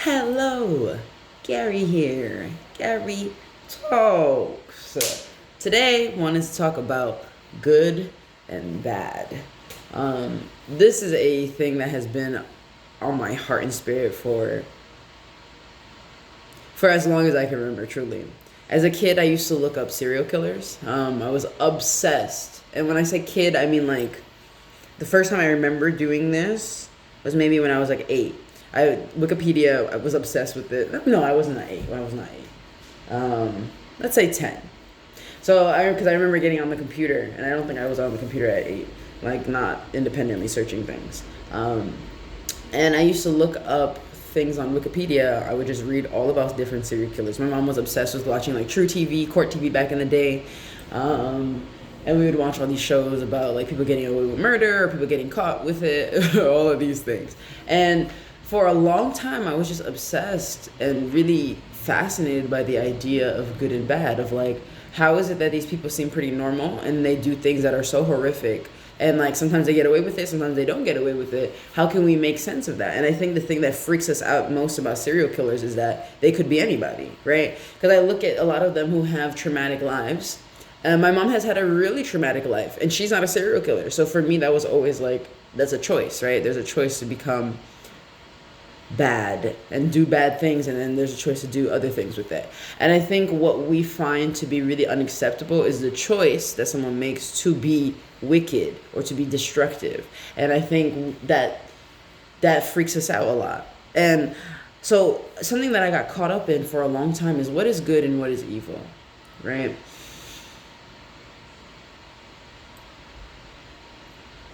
Hello, Gary here. Gary talks. Today, wanted to talk about good and bad. This is a thing that has been on my heart and spirit for as long as I can remember. Truly, as a kid, I used to look up serial killers. I was obsessed, and when I say kid, I mean like the first time I remember doing this was maybe when I was like 8. I was obsessed with it. No, I wasn't at 8. When I was not 8, let's say 10. Because I remember getting on the computer, and I don't think I was on the computer at 8, like not independently searching things. And I used to look up things on Wikipedia. I would just read all about different serial killers. My mom was obsessed with watching like True TV, Court TV back in the day. And we would watch all these shows about like people getting away with murder or people getting caught with it, all of these things. And for a long time, I was just obsessed and really fascinated by the idea of good and bad, of like, how is it that these people seem pretty normal and they do things that are so horrific? And like sometimes they get away with it, sometimes they don't get away with it. How can we make sense of that? And I think the thing that freaks us out most about serial killers is that they could be anybody, right? Because I look at a lot of them who have traumatic lives. My mom has had a really traumatic life, and she's not a serial killer. So for me, that was always like, that's a choice, right? There's a choice to become bad and do bad things, and then there's a choice to do other things with it. And I think what we find to be really unacceptable is the choice that someone makes to be wicked or to be destructive. And I think that freaks us out a lot. And so something that I got caught up in for a long time is what is good and what is evil, right?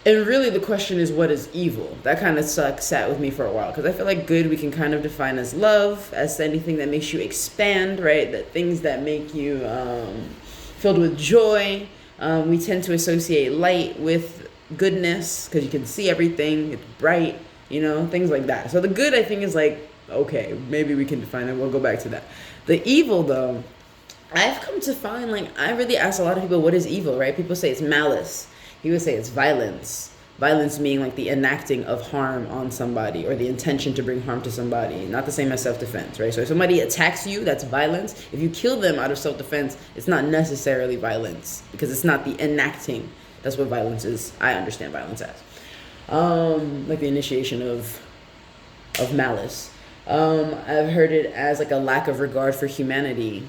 And really the question is, what is evil? That kind of sat with me for a while, because I feel like good we can kind of define as love, as anything that makes you expand, right? That things that make you filled with joy. We tend to associate light with goodness because you can see everything, it's bright, things like that. So the good, I think, is like, okay, maybe we can define it. We'll go back to that. The evil, though, I've come to find, like, I really ask a lot of people, what is evil, right? People say it's malice. He would say it's violence. Violence being like the enacting of harm on somebody or the intention to bring harm to somebody. Not the same as self-defense, right? So if somebody attacks you, that's violence. If you kill them out of self-defense, it's not necessarily violence because it's not the enacting. That's what violence is. I understand violence as. Like the initiation of malice. I've heard it as like a lack of regard for humanity.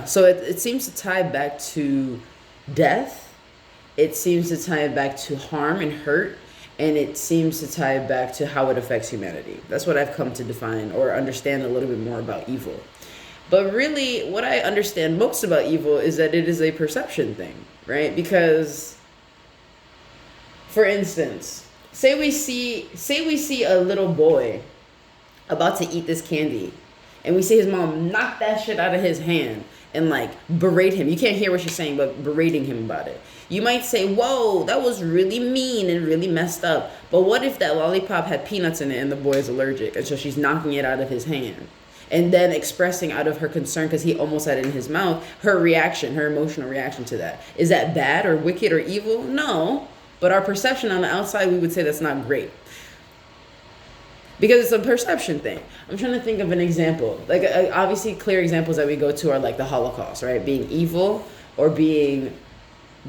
So it seems to tie back to death. It seems to tie back to harm and hurt, and it seems to tie back to how it affects humanity. That's what I've come to define or understand a little bit more about evil. But really, what I understand most about evil is that it is a perception thing, right? Because, for instance, say we see a little boy about to eat this candy, and we see his mom knock that shit out of his hand and like berate him. You can't hear what she's saying, but berating him about it. You might say, whoa, that was really mean and really messed up. But what if that lollipop had peanuts in it and the boy is allergic? And so she's knocking it out of his hand. And then expressing out of her concern because he almost had it in his mouth, her emotional reaction to that. Is that bad or wicked or evil? No. But our perception on the outside, we would say that's not great. Because it's a perception thing. I'm trying to think of an example. Like, obviously, clear examples that we go to are like the Holocaust, right? Being evil or be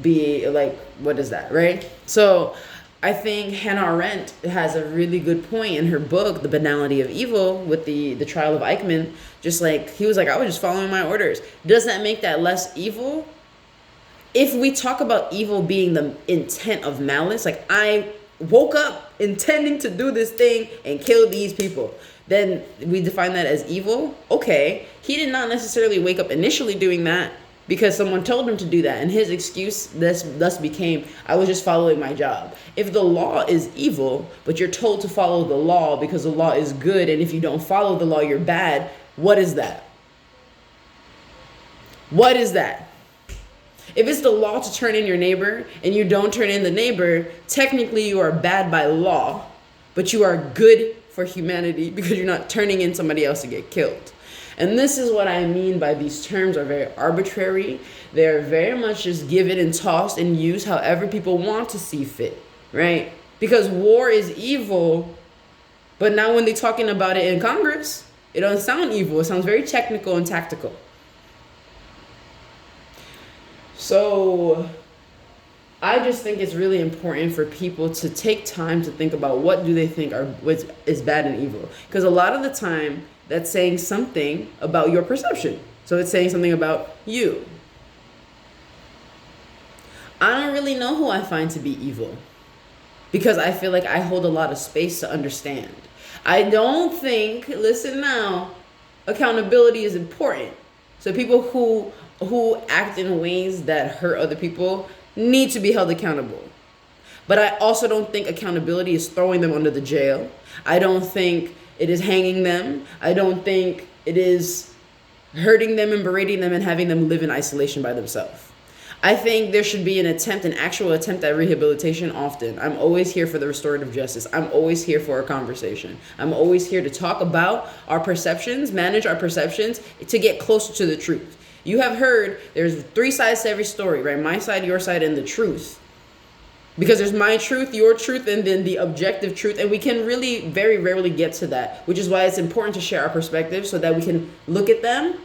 like, what is that, right? So I think Hannah Arendt has a really good point in her book, The Banality of Evil, with the trial of Eichmann. Just like, he was like, I was just following my orders. Does that make that less evil? If we talk about evil being the intent of malice, like I woke up intending to do this thing and kill these people, then we define that as evil. Okay, he did not necessarily wake up initially doing that because someone told him to do that, and his excuse thus became, I was just following my job. If the law is evil, but you're told to follow the law because the law is good, and if you don't follow the law, you're bad, what is that? What is that? If it's the law to turn in your neighbor and you don't turn in the neighbor, technically you are bad by law, but you are good for humanity because you're not turning in somebody else to get killed. And this is what I mean by these terms are very arbitrary. They're very much just given and tossed and used however people want to see fit, right? Because war is evil, but now when they're talking about it in Congress, it doesn't sound evil. It sounds very technical and tactical. So I just think it's really important for people to take time to think about what do they think what is bad and evil. Because a lot of the time, that's saying something about your perception. So it's saying something about you. I don't really know who I find to be evil, because I feel like I hold a lot of space to understand. I don't think, listen now, accountability is important. So people who act in ways that hurt other people need to be held accountable. But I also don't think accountability is throwing them under the jail. I don't think it is hanging them. I don't think it is hurting them and berating them and having them live in isolation by themselves. I think there should be an actual attempt at rehabilitation often. I'm always here for the restorative justice. I'm always here for a conversation. I'm always here to talk about our perceptions, manage our perceptions, to get closer to the truth. You have heard there's 3 sides to every story, right? My side, your side, and the truth. Because there's my truth, your truth, and then the objective truth. And we can really very rarely get to that, which is why it's important to share our perspectives so that we can look at them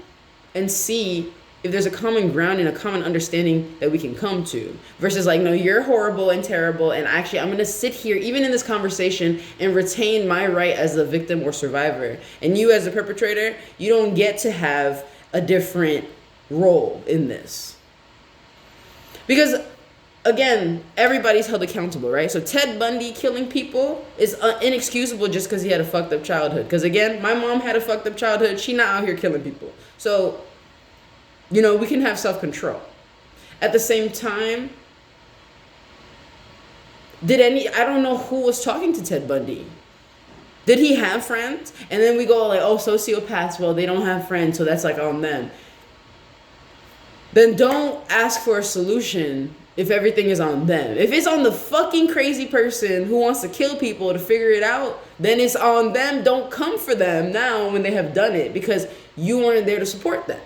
and see if there's a common ground and a common understanding that we can come to, versus like, no, you're horrible and terrible, and actually I'm gonna sit here even in this conversation and retain my right as a victim or survivor, and you as a perpetrator, you don't get to have a different role in this. Because again, everybody's held accountable, right? So Ted Bundy killing people is inexcusable just because he had a fucked up childhood. Because again, my mom had a fucked up childhood. She not out here killing people. So, we can have self-control. At the same time, I don't know who was talking to Ted Bundy. Did he have friends? And then we go like, oh, sociopaths, well, they don't have friends, so that's like on them. Then don't ask for a solution if everything is on them. If it's on the fucking crazy person who wants to kill people to figure it out, then it's on them. Don't come for them now when they have done it, because you weren't there to support them.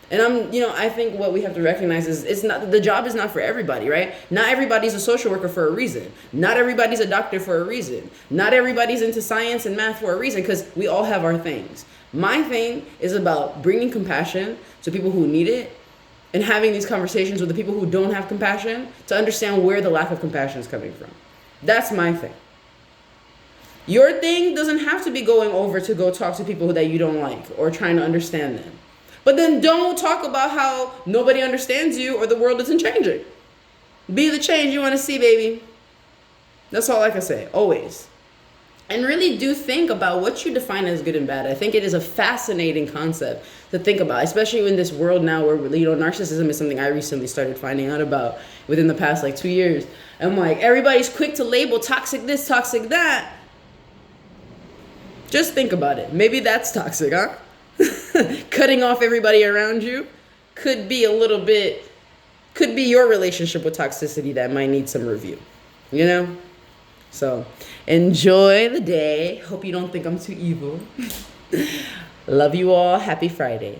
And I think what we have to recognize is the job is not for everybody, right? Not everybody's a social worker for a reason. Not everybody's a doctor for a reason. Not everybody's into science and math for a reason, because we all have our things. My thing is about bringing compassion to people who need it and having these conversations with the people who don't have compassion to understand where the lack of compassion is coming from. That's my thing. Your thing doesn't have to be going over to go talk to people that you don't like or trying to understand them. But then don't talk about how nobody understands you or the world isn't changing. Be the change you want to see, baby. That's all I can say, always. And really do think about what you define as good and bad. I think it is a fascinating concept to think about, especially in this world now where, narcissism is something I recently started finding out about within the past 2 years. I'm like, everybody's quick to label toxic this, toxic that. Just think about it. Maybe that's toxic, huh? Cutting off everybody around you could be your relationship with toxicity that might need some review, So enjoy the day. Hope you don't think I'm too evil. Love you all. Happy Friday.